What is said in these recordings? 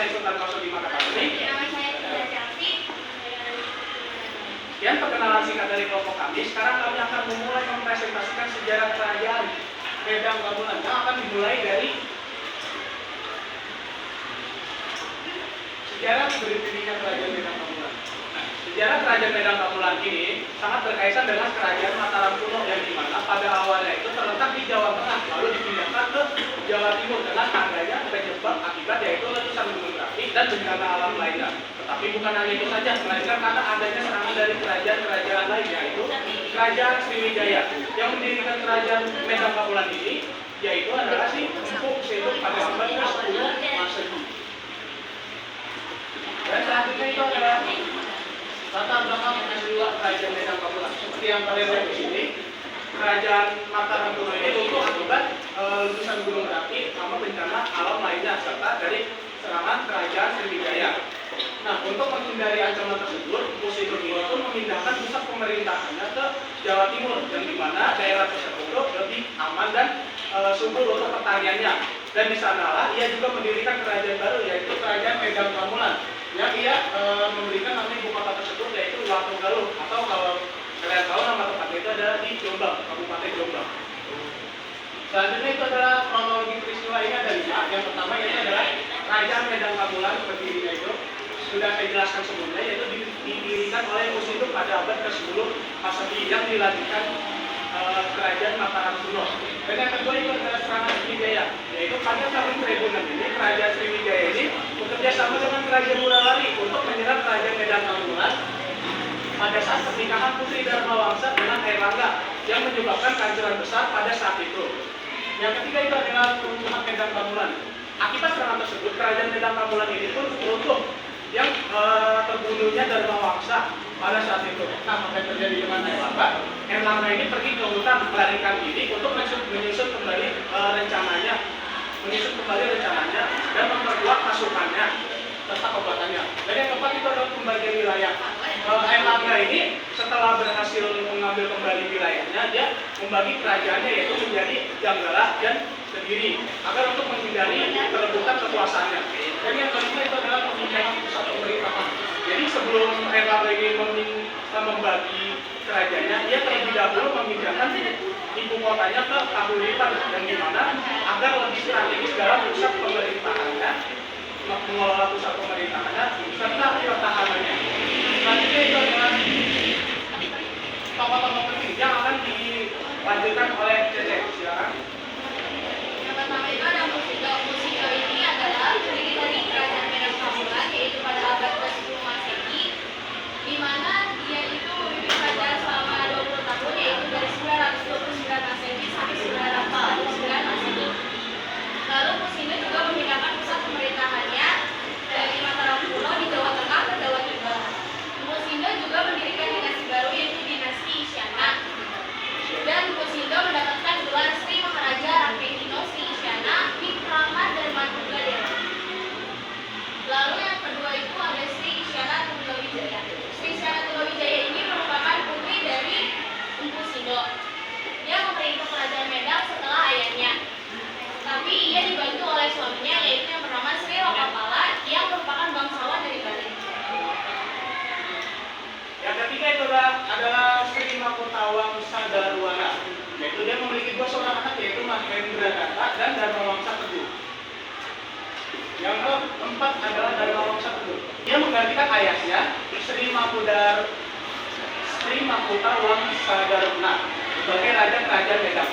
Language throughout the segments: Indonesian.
saya Sultan Kausaudin Makasari. Nama saya Tidak Cantik. Sekian perkenalan singkat dari kelompok kami. Sekarang kami akan memulai mempresentasikan sejarah kerajaan Medan Kamulan yang akan dimulai dari sejarah berdirinya kerajaan Medan Kamulan. Nah, sejarah kerajaan Medan Kamulan ini sangat berkaitan dengan kerajaan Mataram kuno yang dimana pada awalnya itu terletak di Jawa Tengah lalu dipindahkan ke Jawa Timur dengan adanya penyebab akibat yaitu letusan gunung berapi dan bencana alam lainnya. Tetapi bukan hanya itu saja, melainkan karena adanya serangan dari kerajaan-kerajaan lain yaitu Kerajaan Sriwijaya yang mendirikan kerajaan Medan Kamulan ini yaitu adalah si Empu Seluruh pada abad ke-10 Masehi. Dan selanjutnya itu adalah latar belakang peristiwa kerajaan Medan Kamulan. Seperti yang kalian lihat di sini, kerajaan Mataram kuno ini runtuh akibat letusan gunung berapi sama bencana alam lainnya serta dari serangan kerajaan Sriwijaya. Nah, untuk menghindari ancaman tersebut, Empu Seluruh ini pun memindahkan pusat pemerintahannya ke Jawa Timur, yang dimana daerah tersebut lebih aman dan subur untuk pertaniannya. Dan di sanalah ia juga mendirikan kerajaan baru yaitu kerajaan Medan Kamulan, yang ia memberikan nama ibu kota tersebut yaitu Watugaloh, atau kalau kalian tahu nama tempatnya itu adalah di Jombang, Kabupaten Jombang. Selanjutnya itu adalah kronologi peristiwa ini ada 5. Yang pertama yaitu adalah kerajaan Medan Kamulan berdirinya itu sudah saya jelaskan sebelumnya, yaitu didirikan oleh Empu Seluruh pada abad ke-10 Masehi yang dilanjutkan kerajaan Mataram kuno. Dan yang kedua itu adalah serangan Sriwijaya, yaitu pada tahun 1006 ini kerajaan Sriwijaya ini bekerja sama dengan kerajaan Wurawari untuk menyerang kerajaan Medan Kamulan pada saat pernikahan Putri Dharma Wangsa dengan Airlangga yang menyebabkan kehancuran besar pada saat itu. Yang ketiga itu adalah keruntuhan Medan Kamulan. Akibat serangan tersebut, kerajaan Medan Kamulan ini pun runtuh, yang terbunuhnya Dharma Wangsa pada saat itu. Nah, apa yang terjadi dengan Airlangga? Airlangga ini pergi ke hutan melarikan diri untuk menyusun kembali rencananya, dan memperkuat pasukannya serta kekuatannya. Dan yang keempat itu adalah pembagian wilayah. Airlangga ini setelah berhasil mengambil kembali wilayahnya, dia membagi kerajaannya yaitu menjadi Janggala dan Kediri agar untuk menghindari perebutan kekuasaannya. Dan yang kelima itu adalah pemindahan pusat pemerintahan. Jadi sebelum Airlangga ini membagi kerajaannya, dia terlebih dahulu memindahkan ibu kotanya ke Kahuripan, yang dimana agar lebih strategis dalam pusat pemerintahannya, mengelola pusat pemerintahannya serta pertahanannya. Selanjutnya itu adalah tokoh-tokoh penting yang akan dilanjutkan oleh Cece. Silakan. Yang pertama itu ada Musindo. Musindo ini adalah pendiri dari kerajaan Medan Kamulan yaitu pada abad ke-10 Masehi, di mana dia itu memimpin kerajaan selama 20 tahun yaitu dari 929 Masehi sampai 949 Masehi. Lalu Musindo juga memindahkan pusat pemerintahannya dari Mataram kuno di Jawa Tengah ke Jawa Timur. Musindo juga mendirikan dinasti baru yaitu dinasti Isyana. Dan Musindo mendapatkan gelar Sri Maharaja Raketino Sri Isyana Wikrama Dharmadika. Lalu yang kedua itu ada Sri Isyana Tunggawijaya. Sri Isyana Tunggawijaya ini merupakan putri dari Empu Seluruh. Dia memerintah kerajaan Medan setelah ayahnya. Tapi ia dibantu oleh suaminya yaitu yang bernama Sri Lokapala yang merupakan bangsawan dari Bali. Yang ketiga itu adalah Sri Makutawang Sadarwana, yaitu dia memiliki 2 seorang anak yaitu Mahendra Datta dan Dharma Wangsa Teguh. Yang keempat adalah Dharma Wangsa Teguh. Dia menggantikan ayahnya Sri Makutawang Sadarwana sebagai raja kerajaan Medan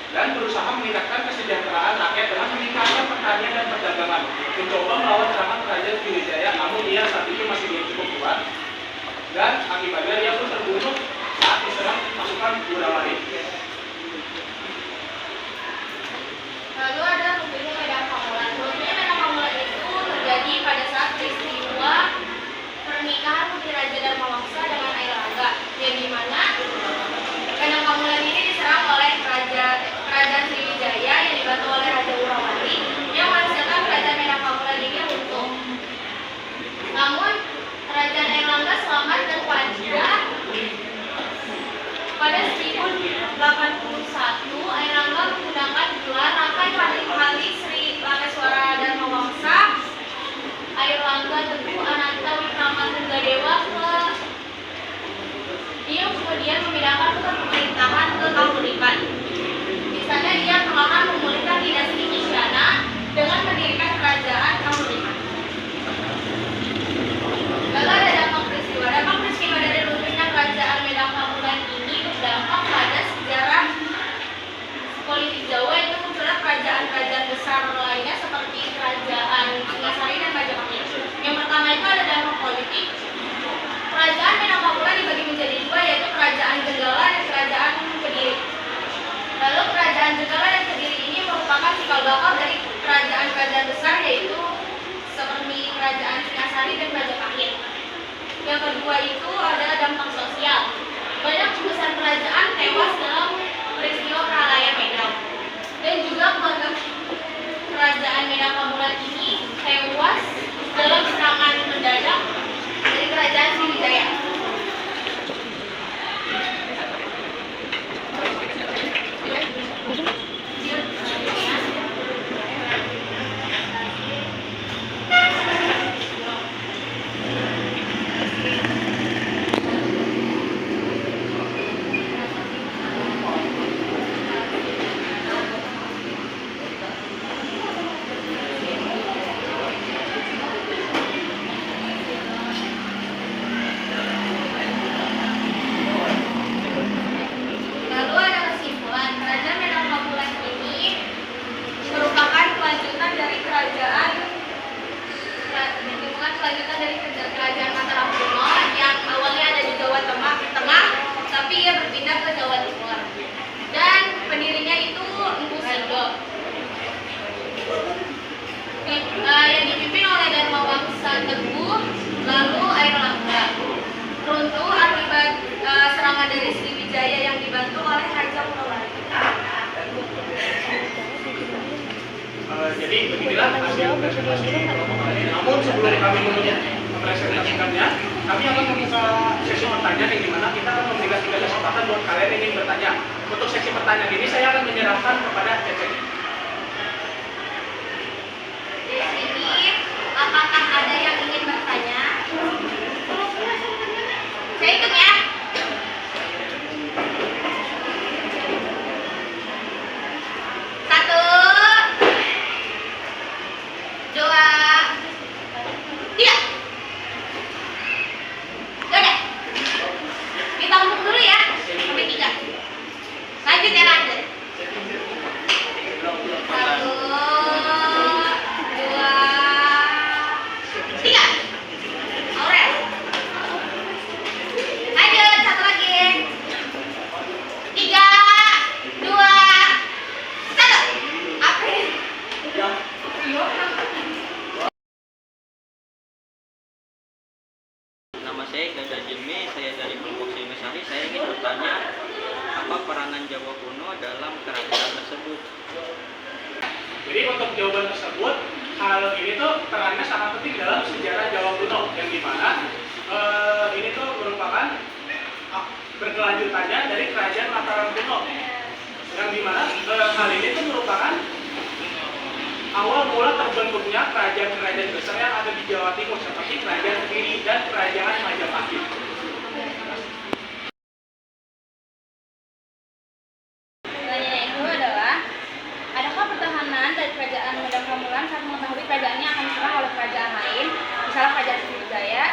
dan berusaha meningkatkan kesejahteraan rakyat dengan meningkatkan pertanian dan perdagangan, mencoba melawan serangan kerajaan Sriwijaya, namun ia saat itu masih belum cukup kuat dan akibatnya dia pun terbunuh saat diserang pasukan Wurawari. Lalu ada runtuhnya Medan Kamulan. Runtuhnya Medan Kamulan itu terjadi pada saat peristiwa pernikahan Putri Raja Dharma Wangsa dengan Airlangga, yang dimana Medan Kamulan ini diserang oleh kerajaan Sriwijaya yang dibantu oleh Raja Wurawari yang menghasilkan kerajaan Medan Kamulan ini runtuh. Namun kerajaan Airlangga selamat dan Panjira pada 1000 berbakal dari kerajaan-kerajaan besar, yaitu seperti kerajaan Singasari dan Majapahit. Yang kedua itu adalah dampak sosial. Banyak besar kerajaan tewas dalam peristiwa peralayan Medan. Dan juga keluarga kerajaan Medan Kamulan ini tewas dalam serangan mendadak dari kerajaan Sriwijaya. Lalu ada kesimpulan, kerajaan Medan Kamulan ini merupakan kelanjutan dari kerajaan Mataram kuno yang awalnya ada di Jawa Tengah, tapi ia berpindah ke Jawa Timur. Dan pendirinya itu Empu Sido, yang dipimpin oleh Dharma Wangsa Teguh, lalu Airlangga. Runtuh akibat serangan dari Sriwijaya yang dibantu oleh Raja Purwodadi. Jadi beginilah hasil presentasi kelompok kali ini. Namun sebelum kami mempresentasikannya, kami akan membuka sesi pertanyaan yang dimana kita akan memberikan 3 kesempatan buat kalian yang ingin bertanya. Untuk sesi pertanyaan ini saya akan menyerahkan kepada Cecep. Di sini, apakah ada yang ingin bertanya? Saya hitung ya. 1, 2, 3. Udah. Ditampung dulu ya, sampai 3. Lanjut ya, lanjut. 1, 2, 3. Aurel. Lanjut, satu lagi. 3, 2, 1. April. Nama saya Gajah Jilme, saya dari kelompok Singasari. Saya ingin bertanya, apa peranan Jawa kuno dalam kerajaan tersebut? Jadi untuk jawaban tersebut, hal ini tuh perannya sangat penting dalam sejarah Jawa kuno, yang dimana ini tuh merupakan berkelanjutannya dari kerajaan Mataram kuno, yang dimana hal ini tuh merupakan awal mula terbentuknya kerajaan-kerajaan besar yang ada di Jawa Timur seperti Kerajaan Kediri dan Kerajaan Majapahit. Pertanyaan yang kedua adalah, adakah pertahanan dari kerajaan Medan Kamulan saat mengetahui kerajaannya akan diserang oleh kerajaan lain, misalnya kerajaan Sriwijaya?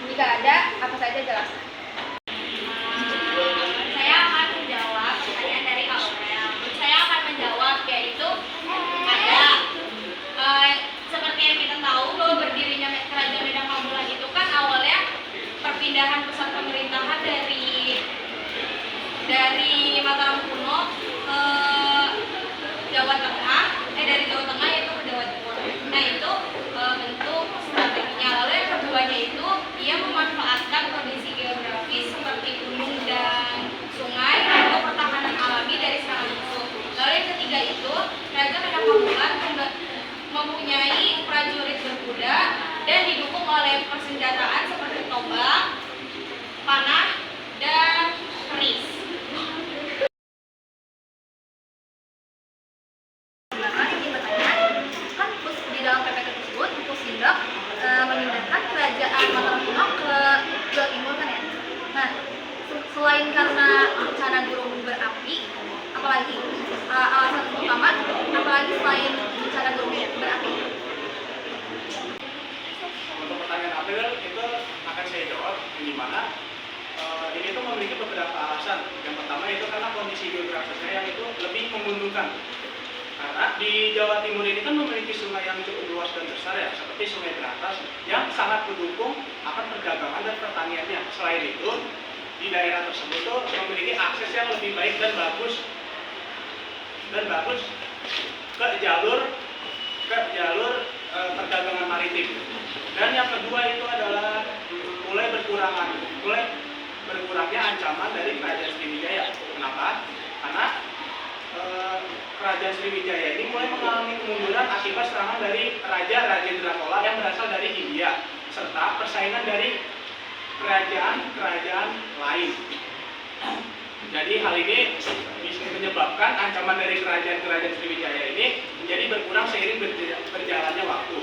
Jika ada, apa saja jelaskan? Saya akan menjawab pertanyaan dari Aurel. Saya akan menjawab, yaitu ada seperti yang kita tahu bahwa berdirinya kerajaan Medan Kamulan itu kan awalnya perpindahan pusat pemerintahan dari Mataram kuno ke Jawa Tengah, dari Jawa Tengah yaitu ke Jawa Timur. Nah itu bentuk strateginya. Lalu yang keduanya itu ia memanfaatkan kondisi geografis seperti gunung dan sungai untuk pertahanan alami dari serangan musuh. Lalu yang ketiga itu kerajaan Medan Kamulan mempunyai prajurit berkuda dan didukung oleh persenjataan seperti tombak, panah, dan keris. Kan di dalam PP tersebut, Empu Sido memindahkan kerajaan Mataram kuno ke Jawa Timur kan ya. Nah, selain karena bencana gunung berapi, apalagi alasan utama, apalagi selain bencana gunung berapi? Untuk pertanyaan April itu akan saya jawab, di mana ini tuh memiliki beberapa alasan. Yang pertama itu karena kondisi geografisnya yang itu lebih menguntungkan. Karena di Jawa Timur ini kan memiliki sungai yang cukup luas dan besar ya, seperti Sungai Berantas yang sangat mendukung akan perdagangan dan pertaniannya. Selain itu, di daerah tersebut tuh memiliki akses yang lebih baik dan bagus ke jalur perdagangan maritim. Dan yang kedua itu adalah mulai berkurangnya ancaman dari Kerajaan Sriwijaya. Kenapa? Karena Kerajaan Sriwijaya ini mulai mengalami kemunduran akibat serangan dari Raja Rajendra Chola yang berasal dari India, serta persaingan dari kerajaan-kerajaan lain. Jadi hal ini bisa menyebabkan ancaman dari kerajaan-kerajaan Sriwijaya ini menjadi berkurang seiring berjalannya waktu.